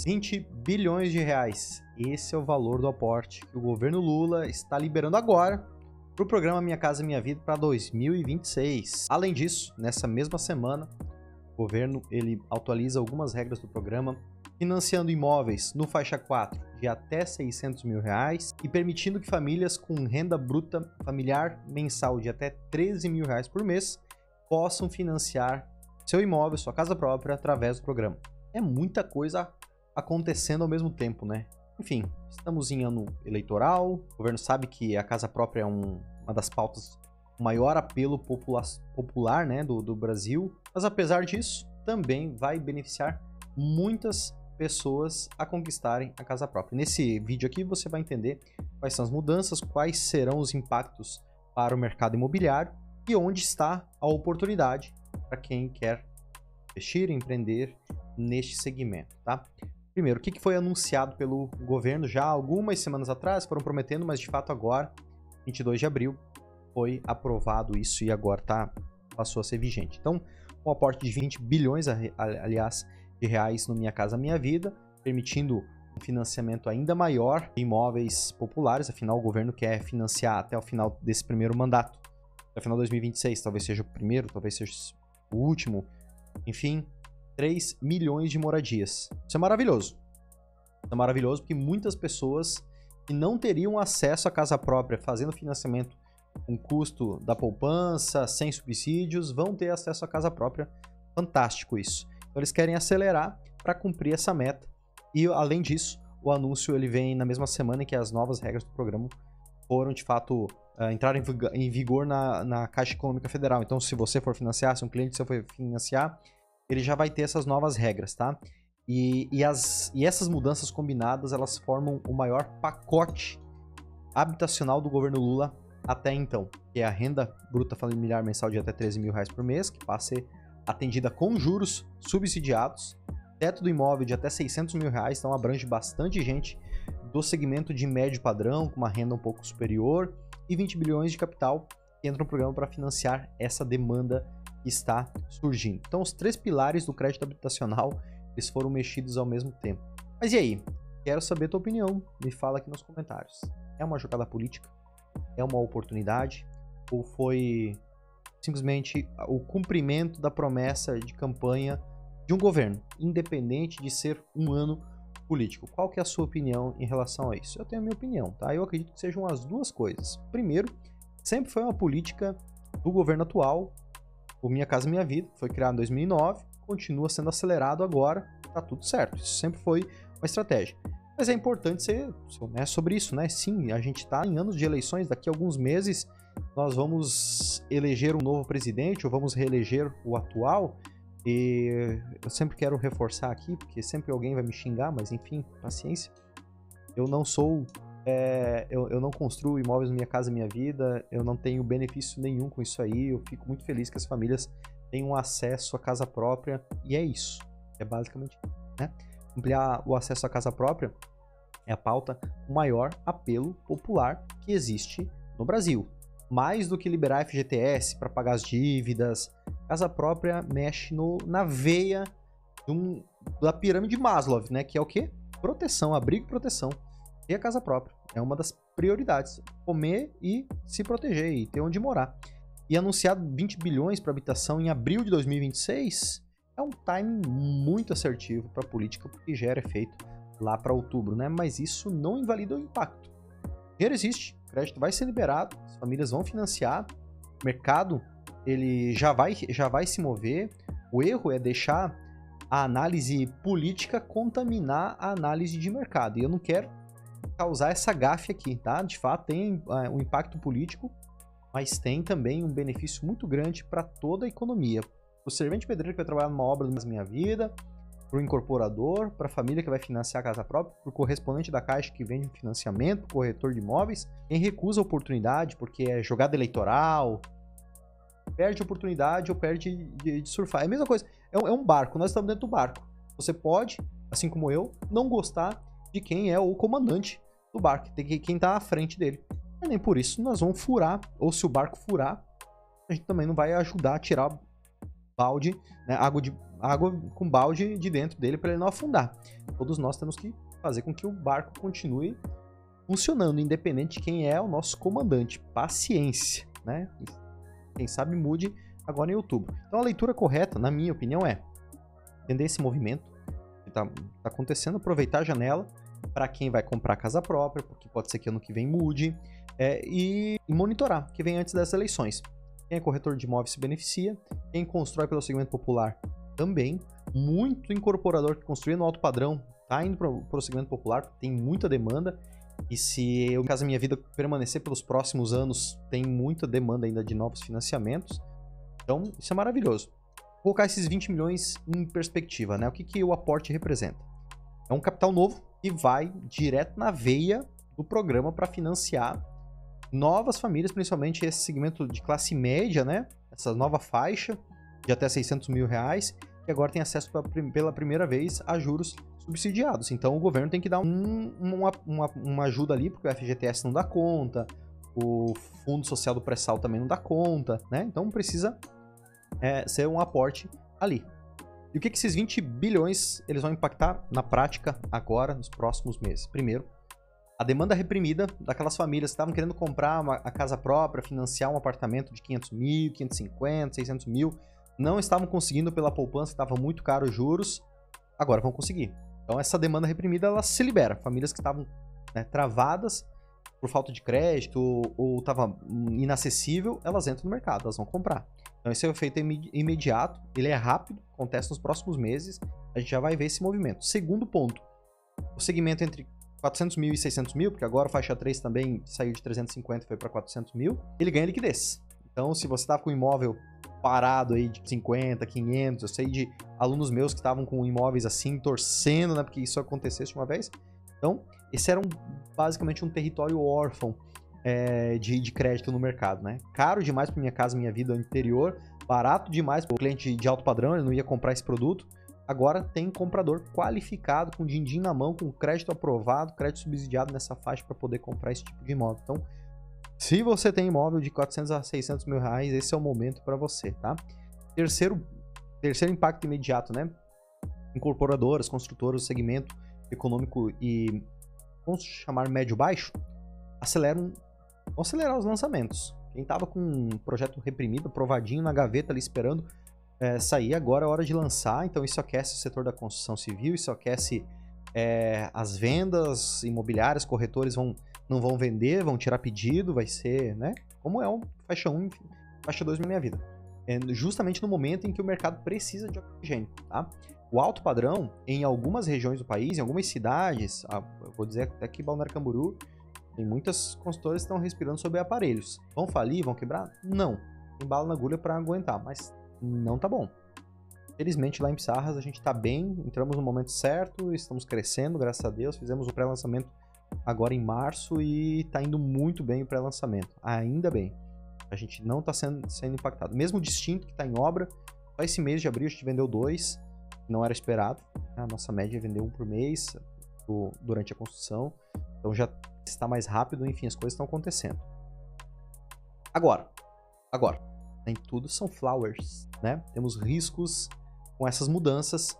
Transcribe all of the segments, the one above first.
20 bilhões de reais. Esse é o valor do aporte que o governo Lula está liberando agora para o programa Minha Casa Minha Vida para 2026. Além disso, nessa mesma semana, o governo ele atualiza algumas regras do programa, financiando imóveis no faixa 4 de até 600 mil reais e permitindo que famílias com renda bruta familiar mensal de até 13 mil reais por mês possam financiar seu imóvel, sua casa própria, através do programa. É muita coisa acontecendo ao mesmo tempo, né? Enfim, estamos em ano eleitoral, o governo sabe que a casa própria é uma das pautas com maior apelo popular, né, do Brasil, mas apesar disso, também vai beneficiar muitas pessoas a conquistarem a casa própria. Nesse vídeo aqui você vai entender quais são as mudanças, quais serão os impactos para o mercado imobiliário e onde está a oportunidade para quem quer investir e empreender neste segmento, tá? Primeiro, o que foi anunciado pelo governo já algumas semanas atrás, foram prometendo, mas de fato agora, 22 de abril, foi aprovado isso e agora passou a ser vigente. Então, um aporte de 20 bilhões, aliás, de reais no Minha Casa Minha Vida, permitindo um financiamento ainda maior de imóveis populares, afinal o governo quer financiar até o final desse primeiro mandato, até o final de 2026, talvez seja o primeiro, talvez seja o último, enfim, 3 milhões de moradias. Isso é maravilhoso. Isso é maravilhoso porque muitas pessoas que não teriam acesso à casa própria fazendo financiamento com custo da poupança, sem subsídios, vão ter acesso à casa própria. Fantástico isso. Então eles querem acelerar para cumprir essa meta. E além disso, o anúncio ele vem na mesma semana em que as novas regras do programa foram de fato entraram em vigor na Caixa Econômica Federal. Então se você for financiar, se um cliente seu for financiar, ele já vai ter essas novas regras, tá? E essas mudanças combinadas, elas formam o maior pacote habitacional do governo Lula até então, que é a renda bruta familiar mensal de até 13 mil reais por mês, que passa a ser atendida com juros subsidiados, teto do imóvel de até 600 mil reais, então abrange bastante gente do segmento de médio padrão, com uma renda um pouco superior, e 20 bilhões de capital que entra no programa para financiar essa demanda que está surgindo. Então, os 3 pilares do crédito habitacional, eles foram mexidos ao mesmo tempo. Mas e aí? Quero saber a tua opinião. Me fala aqui nos comentários. É uma jogada política? É uma oportunidade? Ou foi simplesmente o cumprimento da promessa de campanha de um governo, independente de ser um ano político? Qual que é a sua opinião em relação a isso? Eu tenho a minha opinião, tá? Eu acredito que sejam as duas coisas. Primeiro, sempre foi uma política do governo atual, o Minha Casa Minha Vida, foi criado em 2009, continua sendo acelerado agora, tá tudo certo. Isso sempre foi uma estratégia. Mas é importante ser honesto sobre isso, né? Sim, a gente tá em anos de eleições, daqui a alguns meses nós vamos eleger um novo presidente ou vamos reeleger o atual. E eu sempre quero reforçar aqui, porque sempre alguém vai me xingar, mas enfim, paciência. Eu não sou... eu não construo imóveis na Minha Casa Minha Vida, eu não tenho benefício nenhum com isso aí, eu fico muito feliz que as famílias tenham acesso à casa própria, e é isso, é basicamente, né? Ampliar o acesso à casa própria é a pauta com maior apelo popular que existe no Brasil. Mais do que liberar FGTS para pagar as dívidas, casa própria mexe na veia da pirâmide de Maslow, né? Que é o quê? Proteção, abrigo e proteção. E a casa própria é uma das prioridades. Comer e se proteger e ter onde morar. E anunciado 20 bilhões para habitação em abril de 2026 é um timing muito assertivo para a política, porque gera efeito lá para outubro, né? Mas isso não invalida o impacto. O dinheiro existe, o crédito vai ser liberado, as famílias vão financiar, o mercado ele já vai se mover. O erro é deixar a análise política contaminar a análise de mercado. E eu não quero causar essa gafe aqui, tá? De fato, tem um impacto político, mas tem também um benefício muito grande para toda a economia. O servente pedreiro que vai trabalhar numa obra da Minha Vida, para o incorporador, para a família que vai financiar a casa própria, para o correspondente da Caixa que vende um financiamento, para o corretor de imóveis. Quem recusa a oportunidade porque é jogada eleitoral, perde a oportunidade ou perde de surfar. É a mesma coisa, é um barco, nós estamos dentro do barco. Você pode, assim como eu, não gostar de quem é o comandante do barco, quem está à frente dele. E nem por isso nós vamos furar, ou se o barco furar, a gente também não vai ajudar a tirar balde, né, água com balde de dentro dele para ele não afundar. Todos nós temos que fazer com que o barco continue funcionando, independente de quem é o nosso comandante. Paciência, né? Quem sabe mude agora em outubro. Então a leitura correta, na minha opinião, é entender esse movimento que está acontecendo, aproveitar a janela para quem vai comprar casa própria, porque pode ser que ano que vem mude, e monitorar, que vem antes das eleições. Quem é corretor de imóveis se beneficia, quem constrói pelo segmento popular também. Muito incorporador que construía no alto padrão está indo para o segmento popular, tem muita demanda. E se eu Casa Minha Vida permanecer pelos próximos anos, tem muita demanda ainda de novos financiamentos. Então, isso é maravilhoso. Vou colocar esses 20 milhões em perspectiva, né? O que o aporte representa? É um capital novo que vai direto na veia do programa para financiar novas famílias, principalmente esse segmento de classe média, né? Essa nova faixa de até 600 mil reais, que agora tem acesso pela primeira vez a juros subsidiados. Então o governo tem que dar uma ajuda ali, porque o FGTS não dá conta, o Fundo Social do Pré-Sal também não dá conta, né? Então precisa ser um aporte ali. E o que esses 20 bilhões eles vão impactar na prática agora, nos próximos meses? Primeiro, a demanda reprimida daquelas famílias que estavam querendo comprar a casa própria, financiar um apartamento de 500 mil, 550, 600 mil, não estavam conseguindo pela poupança, estava muito caro os juros, agora vão conseguir. Então essa demanda reprimida ela se libera. Famílias que estavam travadas por falta de crédito ou estava inacessível, elas entram no mercado, elas vão comprar. Então esse é o efeito imediato, ele é rápido, acontece nos próximos meses, a gente já vai ver esse movimento. Segundo ponto, o segmento entre 400 mil e 600 mil, porque agora a faixa 3 também saiu de 350 e foi para 400 mil, ele ganha liquidez. Então se você estava com um imóvel parado aí de 50, 500, eu sei de alunos meus que estavam com imóveis assim, torcendo, né, porque isso acontecesse uma vez. Então, esse era basicamente um território órfão de crédito no mercado, né? Caro demais para Minha Casa Minha Vida anterior, barato demais para o cliente de alto padrão, ele não ia comprar esse produto. Agora tem comprador qualificado, com din-din na mão, com crédito aprovado, crédito subsidiado nessa faixa para poder comprar esse tipo de imóvel. Então, se você tem imóvel de 400 a 600 mil reais, esse é o momento para você, tá? Terceiro impacto imediato, né? Incorporadoras, construtoras, segmento econômico e, vamos chamar médio-baixo, vão acelerar os lançamentos. Quem estava com um projeto reprimido, aprovadinho na gaveta ali esperando sair, agora é hora de lançar. Então isso aquece o setor da construção civil, isso aquece as vendas imobiliárias, corretores não vão vender, vão tirar pedido, vai ser, né? Como é o faixa 1 e faixa 2 na minha vida. Justamente no momento em que o mercado precisa de oxigênio, tá? O alto padrão, em algumas regiões do país, em algumas cidades, eu vou dizer até que Balneário Camboriú, tem muitas consultoras que estão respirando sobre aparelhos. Vão falir, vão quebrar? Não. Tem bala na agulha para aguentar, mas não tá bom. Felizmente lá em Pissarras a gente tá bem, entramos no momento certo, estamos crescendo, graças a Deus, fizemos o pré-lançamento agora em março e tá indo muito bem o pré-lançamento, ainda bem. A gente não tá sendo impactado. Mesmo o Distinto que tá em obra, só esse mês de abril a gente vendeu 2, não era esperado. A nossa média é vender 1 por mês durante a construção, então já está mais rápido, enfim, as coisas estão acontecendo. Agora, nem tudo são flowers, né? Temos riscos com essas mudanças.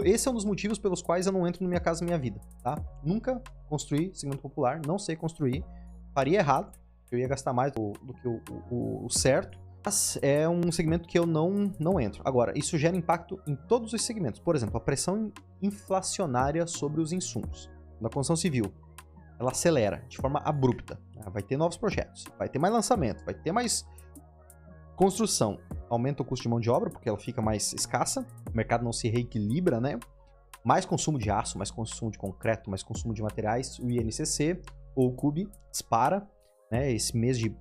Esse é um dos motivos pelos quais eu não entro no Minha Casa Minha Vida, tá? Nunca construí segmento popular, não sei construir, faria errado, eu ia gastar mais do que o certo, mas é um segmento que eu não entro. Agora, isso gera impacto em todos os segmentos. Por exemplo, a pressão inflacionária sobre os insumos. Na construção civil, ela acelera de forma abrupta. Vai ter novos projetos, vai ter mais lançamento, vai ter mais construção. Aumenta o custo de mão de obra, porque ela fica mais escassa, o mercado não se reequilibra, né? Mais consumo de aço, mais consumo de concreto, mais consumo de materiais, o INCC ou o CUB dispara, né? Esse mês de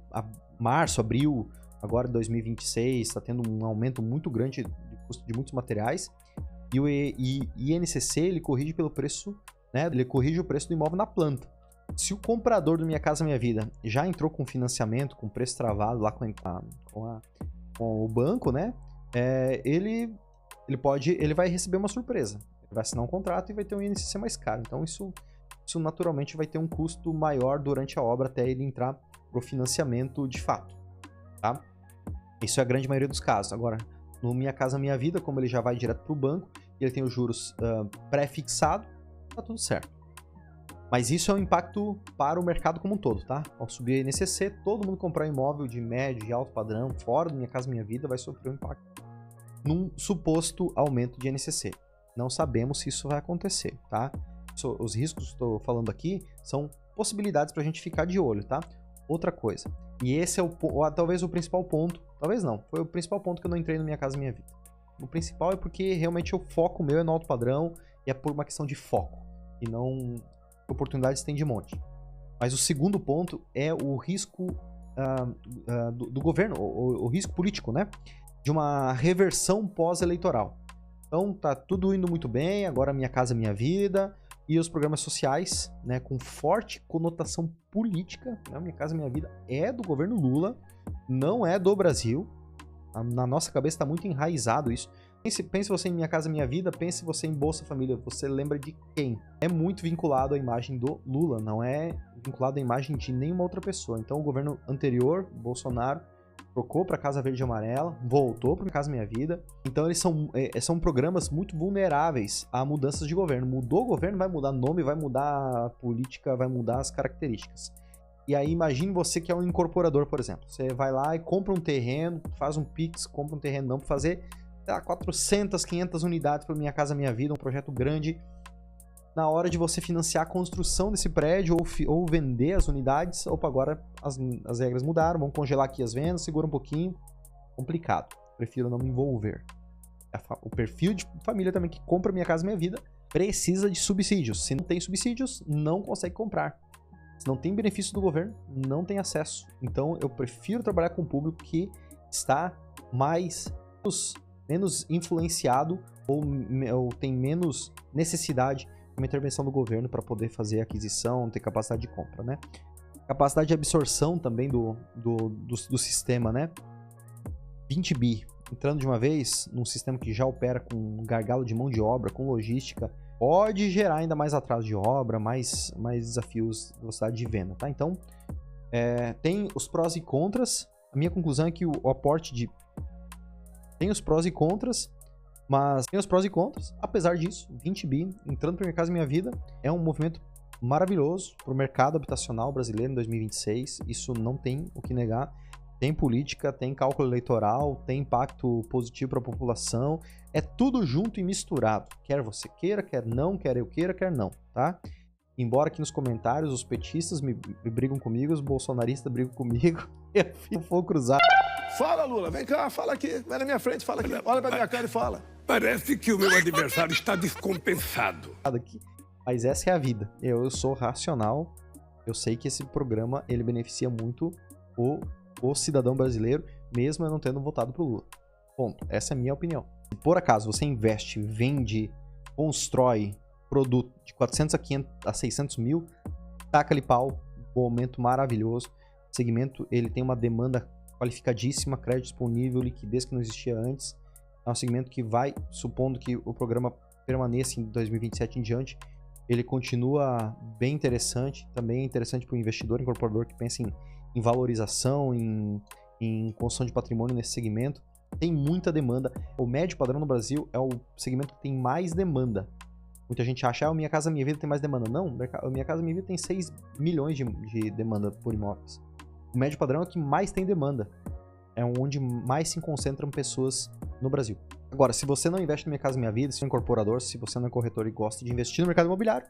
março, abril, agora 2026, está tendo um aumento muito grande de custo de muitos materiais. E o INCC, ele corrige pelo preço, né? Ele corrige o preço do imóvel na planta. Se o comprador do Minha Casa Minha Vida já entrou com financiamento, com preço travado lá com o banco, né? Ele vai receber uma surpresa. Ele vai assinar um contrato e vai ter um INCC mais caro. Então isso naturalmente vai ter um custo maior durante a obra até ele entrar pro financiamento de fato, tá? Isso é a grande maioria dos casos. Agora, No Minha Casa Minha Vida, como ele já vai direto para o banco, ele tem os juros pré-fixado, tá tudo certo. Mas isso é um impacto para o mercado como um todo, tá? Ao subir a INCC, todo mundo comprar imóvel de médio, de alto padrão, fora do Minha Casa Minha Vida, vai sofrer um impacto num suposto aumento de INCC. Não sabemos se isso vai acontecer, tá? Os riscos que estou falando aqui são possibilidades para a gente ficar de olho, tá? Outra coisa, e esse é talvez o principal ponto, talvez não, foi o principal ponto que eu não entrei no Minha Casa Minha Vida. O principal é porque realmente o foco meu é no alto padrão e é por uma questão de foco, e não oportunidades tem de monte. Mas o segundo ponto é o risco do governo, o risco político, né? De uma reversão pós-eleitoral. Então tá tudo indo muito bem, agora Minha Casa Minha Vida e os programas sociais, né, com forte conotação política, né? Minha Casa Minha Vida é do governo Lula, não é do Brasil. Na nossa cabeça está muito enraizado isso. Pense você em Minha Casa Minha Vida, pense você em Bolsa Família, você lembra de quem? É muito vinculado à imagem do Lula, não é vinculado à imagem de nenhuma outra pessoa. Então o governo anterior, Bolsonaro, trocou para Casa Verde e Amarela, voltou para Minha Casa Minha Vida. Então eles são programas muito vulneráveis a mudanças de governo. Mudou o governo, vai mudar nome, vai mudar a política, vai mudar as características. E aí imagine você que é um incorporador, por exemplo. Você vai lá e compra um terreno, faz um Pix, compra um terreno não para fazer 400, 500 unidades para Minha Casa Minha Vida, um projeto grande. Na hora de você financiar a construção desse prédio ou vender as unidades, opa, agora as regras mudaram, vamos congelar aqui as vendas, segura um pouquinho. Complicado, prefiro não me envolver. O perfil de família também que compra Minha Casa Minha Vida precisa de subsídios. Se não tem subsídios, não consegue comprar. Se não tem benefício do governo, não tem acesso. Então eu prefiro trabalhar com um público que está menos influenciado ou tem menos necessidade de uma intervenção do governo para poder fazer aquisição, ter capacidade de compra, né? Capacidade de absorção também do sistema, né? 20 bi, entrando de uma vez num sistema que já opera com um gargalo de mão de obra, com logística, pode gerar ainda mais atraso de obra, mais desafios de velocidade de venda, tá? Então, tem os prós e contras. A minha conclusão é que o aporte tem os prós e contras, mas tem os prós e contras. Apesar disso, 20 bi, entrando para Minha Casa Minha Vida, é um movimento maravilhoso para o mercado habitacional brasileiro em 2026. Isso não tem o que negar. Tem política, tem cálculo eleitoral, tem impacto positivo para a população. É tudo junto e misturado. Quer você queira, quer não, quer eu queira, quer não, tá? Embora aqui nos comentários os petistas me brigam comigo, os bolsonaristas brigam comigo, eu vou cruzar. Fala, Lula, vem cá, fala aqui, vai na minha frente, fala aqui, olha pra minha cara e fala. Parece que o meu adversário está descompensado. Mas essa é a vida. Eu sou racional, eu sei que esse programa ele beneficia muito o cidadão brasileiro, mesmo eu não tendo votado pro Lula. Ponto. Essa é a minha opinião. Se por acaso você investe, vende, constrói produto de 400 a 600 mil, taca-lhe pau, um aumento maravilhoso. O segmento ele tem uma demanda qualificadíssima, crédito disponível, liquidez que não existia antes. É um segmento que vai, supondo que o programa permaneça em 2027 em diante, ele continua bem interessante. Também é interessante para o investidor, incorporador que pensa em valorização, em construção de patrimônio nesse segmento. Tem muita demanda. O médio padrão no Brasil é o segmento que tem mais demanda. Muita gente acha, o Minha Casa Minha Vida tem mais demanda. Não, o Minha Casa Minha Vida tem 6 milhões de demanda por imóveis. O médio padrão é o que mais tem demanda. É onde mais se concentram pessoas no Brasil. Agora, se você não investe no Minha Casa Minha Vida, se é um incorporador, se você não é corretor e gosta de investir no mercado imobiliário,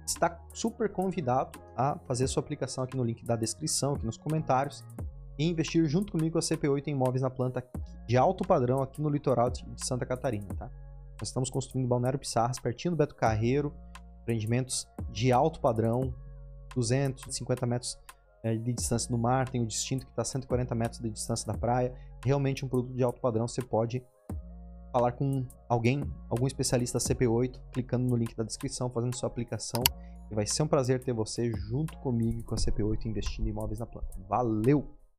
está super convidado a fazer a sua aplicação aqui no link da descrição, aqui nos comentários, e investir junto comigo a CP8 em imóveis na planta de alto padrão aqui no litoral de Santa Catarina, tá? Nós estamos construindo Balneário Pissarras, pertinho do Beto Carreiro, empreendimentos de alto padrão, 250 metros de distância do mar, tem o Distinto que está a 140 metros de distância da praia, realmente um produto de alto padrão. Você pode falar com algum especialista da CP8, clicando no link da descrição, fazendo sua aplicação, e vai ser um prazer ter você junto comigo e com a CP8 investindo em imóveis na planta. Valeu!